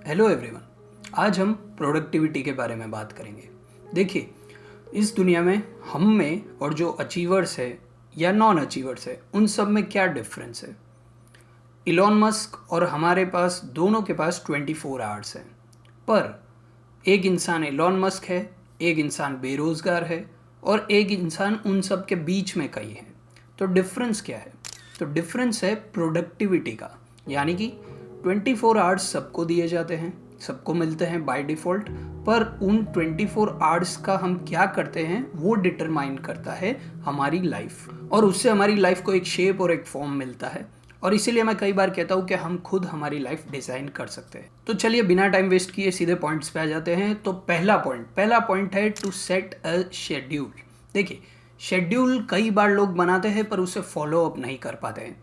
Hello everyone. आज हम productivity के बारे में बात करेंगे। देखिए, इस दुनिया में हम में और जो अचीवर्स है या नॉन अचीवर्स है उन सब में क्या डिफरेंस है। इलॉन मस्क और हमारे पास दोनों के पास 24 आवर्स हैं, पर एक इंसान इलॉन मस्क है, एक इंसान बेरोज़गार है और एक इंसान उन सब के बीच में कहीं है। तो डिफरेंस क्या है? तो डिफरेंस है प्रोडक्टिविटी का। यानी कि 24 आवर्स सबको दिए जाते हैं, सबको मिलते हैं बाय डिफ़ॉल्ट, पर उन 24 आवर्स का हम क्या करते हैं वो डिटरमाइन करता है हमारी लाइफ, और उससे हमारी लाइफ को एक शेप और एक फॉर्म मिलता है। और इसीलिए मैं कई बार कहता हूँ कि हम खुद हमारी लाइफ डिज़ाइन कर सकते हैं। तो चलिए बिना टाइम वेस्ट किए सीधे पॉइंट्स पे आ जाते हैं। तो पहला पॉइंट है टू सेट अ शेड्यूल। देखिए, शेड्यूल कई बार लोग बनाते हैं पर उसे फॉलो अप नहीं कर पाते हैं।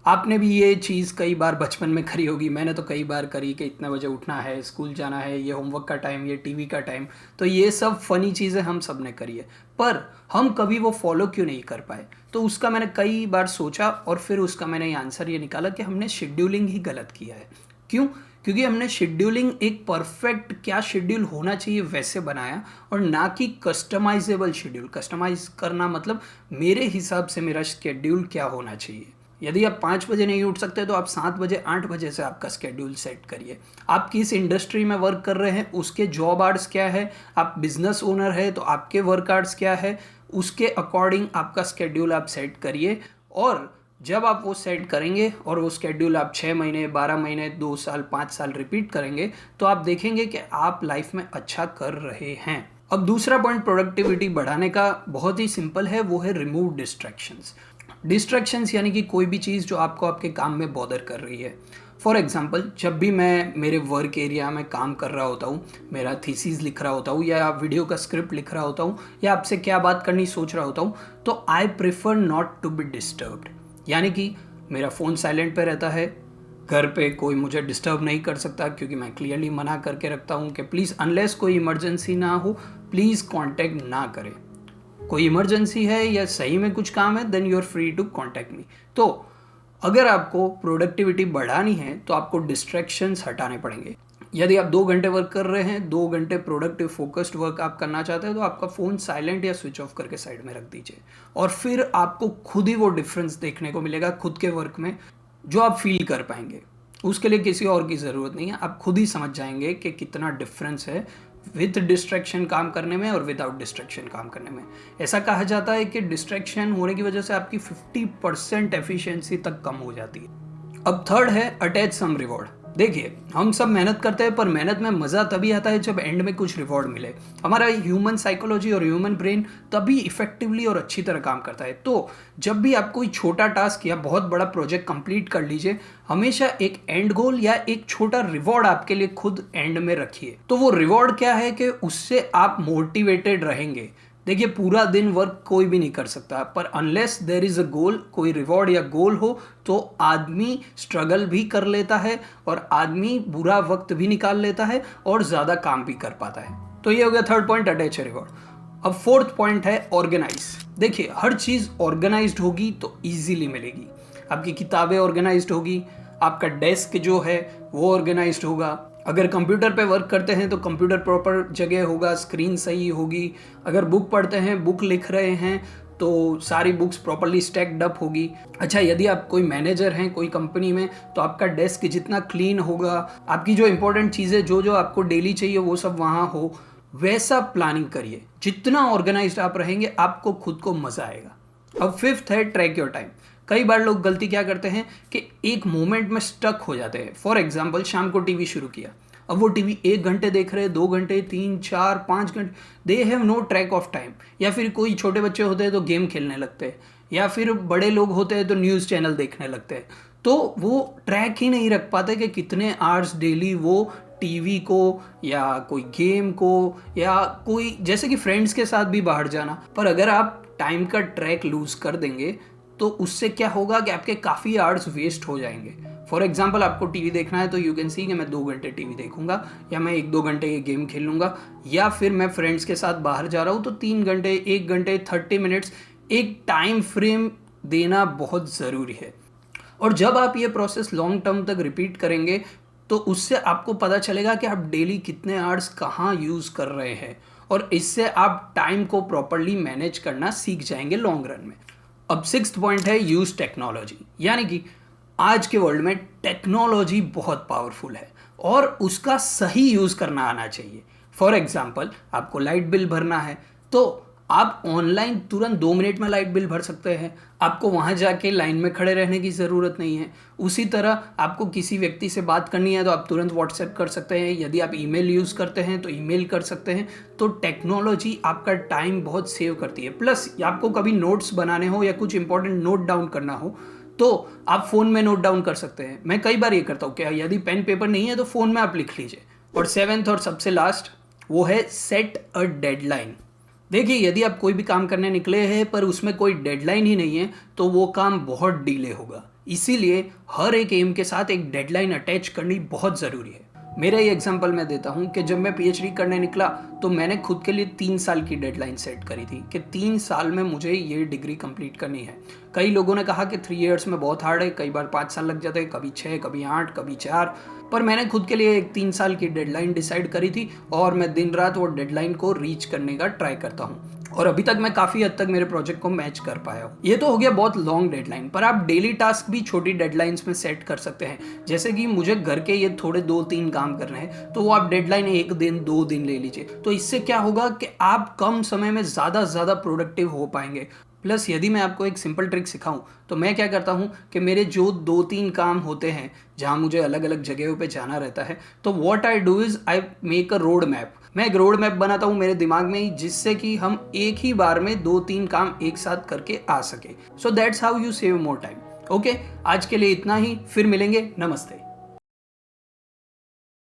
आपने भी ये चीज़ कई बार बचपन में करी होगी, मैंने तो कई बार करी कि इतने बजे उठना है, स्कूल जाना है, ये होमवर्क का टाइम, ये टीवी का टाइम। तो ये सब फ़नी चीज़ें हम सब ने करी है, पर हम कभी वो फॉलो क्यों नहीं कर पाए? तो उसका मैंने कई बार सोचा और फिर उसका मैंने आंसर ये निकाला कि हमने शेड्यूलिंग ही गलत किया है। क्यों? क्योंकि हमने शेड्यूलिंग एक परफेक्ट क्या शेड्यूल होना चाहिए वैसे बनाया, और ना कि कस्टमाइजेबल शेड्यूल। कस्टमाइज करना मतलब मेरे हिसाब से मेरा शेड्यूल क्या होना चाहिए। यदि आप 5 बजे नहीं उठ सकते तो आप 7 बजे 8 बजे से आपका स्केड्यूल सेट करिए। आप किस इंडस्ट्री में वर्क कर रहे हैं उसके जॉब आवर्स क्या है, आप बिजनेस ओनर है तो आपके वर्क आवर्स क्या है, उसके अकॉर्डिंग आपका स्केड्यूल आप सेट करिए। और जब आप वो सेट करेंगे और वो स्केड्यूल आप 6 महीने, 12 महीने, 2 साल, 5 साल रिपीट करेंगे तो आप देखेंगे कि आप लाइफ में अच्छा कर रहे हैं। अब दूसरा पॉइंट प्रोडक्टिविटी बढ़ाने का बहुत ही सिंपल है, वो है रिमूव डिस्ट्रैक्शंस। डिस्ट्रैक्शंस यानी कि कोई भी चीज़ जो आपको आपके काम में बॉदर कर रही है। फॉर एग्जांपल, जब भी मैं मेरे वर्क एरिया में काम कर रहा होता हूँ, मेरा थीसिस लिख रहा होता हूँ या वीडियो का स्क्रिप्ट लिख रहा होता हूँ या आपसे क्या बात करनी सोच रहा होता हूँ, तो I prefer not to be disturbed. यानी कि मेरा फ़ोन साइलेंट पे रहता है, घर पे कोई मुझे डिस्टर्ब नहीं कर सकता, क्योंकि मैं क्लियरली मना करके रखता हूँ कि प्लीज़ अनलेस कोई इमरजेंसी ना हो प्लीज़ कांटेक्ट ना करें। कोई इमरजेंसी है या सही में कुछ काम है then you are free to contact me. तो अगर आपको प्रोडक्टिविटी बढ़ानी है तो आपको डिस्ट्रैक्शंस हटाने पड़ेंगे। यदि आप 2 घंटे वर्क कर रहे हैं, 2 घंटे प्रोडक्टिव फोकस्ड वर्क आप करना चाहते हैं, तो आपका फ़ोन साइलेंट या स्विच ऑफ करके साइड में रख दीजिए, और फिर आपको खुद ही वो डिफरेंस देखने को मिलेगा खुद के वर्क में, जो आप फील कर पाएंगे। उसके लिए किसी और की ज़रूरत नहीं है, आप खुद ही समझ जाएंगे कि कितना डिफरेंस है विद डिस्ट्रैक्शन काम करने में और विदाउट डिस्ट्रैक्शन काम करने में। ऐसा कहा जाता है कि डिस्ट्रैक्शन होने की वजह से आपकी 50% एफिशिएंसी तक कम हो जाती है। अब थर्ड है अटैच सम रिवॉर्ड। देखिए, हम सब मेहनत करते हैं पर मेहनत में मज़ा तभी आता है जब एंड में कुछ रिवॉर्ड मिले। हमारा ह्यूमन साइकोलॉजी और ह्यूमन ब्रेन तभी इफेक्टिवली और अच्छी तरह काम करता है। तो जब भी आप कोई छोटा टास्क या बहुत बड़ा प्रोजेक्ट कंप्लीट कर लीजिए, हमेशा एक एंड गोल या एक छोटा रिवॉर्ड आपके लिए खुद एंड में रखिए। तो वो रिवॉर्ड क्या है कि उससे आप मोटिवेटेड रहेंगे। देखिए, पूरा दिन वर्क कोई भी नहीं कर सकता, पर अनलेस देर इज़ अ गोल, कोई रिवॉर्ड या गोल हो, तो आदमी स्ट्रगल भी कर लेता है और आदमी बुरा वक्त भी निकाल लेता है और ज़्यादा काम भी कर पाता है। तो ये हो गया थर्ड पॉइंट, अटैच रिवॉर्ड। अब फोर्थ पॉइंट है ऑर्गेनाइज। देखिए, हर चीज़ ऑर्गेनाइज्ड होगी तो ईजीली मिलेगी। आपकी किताबें ऑर्गेनाइज्ड होगी, आपका डेस्क जो है वो ऑर्गेनाइज्ड होगा। अगर कंप्यूटर पे वर्क करते हैं तो कंप्यूटर प्रॉपर जगह होगा, स्क्रीन सही होगी। अगर बुक पढ़ते हैं, बुक लिख रहे हैं, तो सारी बुक्स प्रॉपर्ली स्टैक्ड अप होगी। अच्छा, यदि आप कोई मैनेजर हैं कोई कंपनी में, तो आपका डेस्क जितना क्लीन होगा, आपकी जो इंपॉर्टेंट चीज़ें जो जो आपको डेली चाहिए वो सब वहाँ हो, वैसा प्लानिंग करिए। जितना ऑर्गेनाइज्ड आप रहेंगे आपको खुद को मज़ा आएगा। अब फिफ्थ है ट्रैक योर टाइम। कई बार लोग गलती क्या करते हैं कि एक मोमेंट में स्टक हो जाते हैं। फॉर एग्जाम्पल, शाम को टीवी शुरू किया, अब वो टीवी 1 घंटे देख रहे हैं, 2 घंटे, 3, 4, 5 घंटे, they have no track of time. या फिर कोई छोटे बच्चे होते हैं तो गेम खेलने लगते हैं, या फिर बड़े लोग होते हैं तो न्यूज़ चैनल देखने लगते हैं। तो वो ट्रैक ही नहीं रख पाते कि कितने आवर्स डेली वो टीवी को या कोई गेम को या कोई, जैसे कि फ्रेंड्स के साथ भी बाहर जाना। पर अगर आप टाइम का ट्रैक लूज कर देंगे तो उससे क्या होगा कि आपके काफ़ी आवर्स वेस्ट हो जाएंगे। फॉर एग्जाम्पल, आपको टीवी देखना है तो यू कैन सी कि मैं 2 घंटे टीवी देखूंगा, या मैं 1-2 घंटे ये गेम खेलूंगा, या फिर मैं फ्रेंड्स के साथ बाहर जा रहा हूँ तो 3 घंटे, 1 घंटे, 30 मिनट्स, एक टाइम फ्रेम देना बहुत ज़रूरी है। और जब आप ये प्रोसेस लॉन्ग टर्म तक रिपीट करेंगे तो उससे आपको पता चलेगा कि आप डेली कितने आवर्स कहाँ यूज़ कर रहे हैं, और इससे आप टाइम को प्रॉपरली मैनेज करना सीख जाएंगे लॉन्ग रन में। अब सिक्स्थ पॉइंट है यूज़ टेक्नोलॉजी, यानी कि आज के वर्ल्ड में टेक्नोलॉजी बहुत पावरफुल है और उसका सही यूज़ करना आना चाहिए। फॉर एग्जाम्पल, आपको लाइट बिल भरना है तो आप ऑनलाइन तुरंत 2 मिनट में लाइट बिल भर सकते हैं, आपको वहाँ जाके लाइन में खड़े रहने की ज़रूरत नहीं है। उसी तरह आपको किसी व्यक्ति से बात करनी है तो आप तुरंत व्हाट्सएप कर सकते हैं, यदि आप ईमेल यूज़ करते हैं तो ईमेल कर सकते हैं। तो टेक्नोलॉजी आपका टाइम बहुत सेव करती है। प्लस आपको कभी नोट्स बनाने हो या कुछ इंपॉर्टेंट नोट डाउन करना हो तो आप फ़ोन में नोट डाउन कर सकते हैं। मैं कई बार ये करता हूँ कि यदि पेन पेपर नहीं है तो फ़ोन में आप लिख लीजिए। और सेवेंथ और सबसे लास्ट वो है सेट अ डेडलाइन। देखिए, यदि आप कोई भी काम करने निकले हैं पर उसमें कोई डेडलाइन ही नहीं है तो वो काम बहुत डिले होगा। इसीलिए हर एक एम के साथ एक डेडलाइन अटैच करनी बहुत ज़रूरी है। मेरा ही एग्जांपल मैं देता हूँ कि जब मैं पीएचडी करने निकला तो मैंने खुद के लिए 3 साल की डेडलाइन सेट करी थी कि 3 साल में मुझे ये डिग्री कंप्लीट करनी है। कई लोगों ने कहा कि 3 इयर्स में बहुत हार्ड है, कई बार 5 साल लग जाते हैं, कभी 6, कभी 8, कभी 4, पर मैंने खुद के लिए एक 3 साल की डेडलाइन डिसाइड करी थी और मैं दिन रात वो डेडलाइन को रीच करने का ट्राई करता हूँ और अभी तक मैं काफ़ी हद तक मेरे प्रोजेक्ट को मैच कर पाया हूँ। ये तो हो गया बहुत लॉन्ग डेडलाइन, पर आप डेली टास्क भी छोटी डेडलाइंस में सेट कर सकते हैं। जैसे कि मुझे घर के ये थोड़े 2-3 काम करने हैं तो वो आप डेडलाइन 1 दिन 2 दिन ले लीजिए। तो इससे क्या होगा कि आप कम समय में ज़्यादा से ज़्यादा प्रोडक्टिव हो पाएंगे। प्लस यदि मैं आपको एक सिंपल ट्रिक सिखाऊं तो मैं क्या करता हूं कि मेरे जो 2-3 काम होते हैं जहां मुझे अलग अलग जगहों पे जाना रहता है, तो what I do is I make a road map. मैं एक रोड मैप बनाता हूं मेरे दिमाग में ही, जिससे कि हम एक ही बार में 2-3 काम एक साथ करके आ सके। So that's how you save more time. Okay, आज के लिए इतना ही, फिर मिलेंगे। नमस्ते।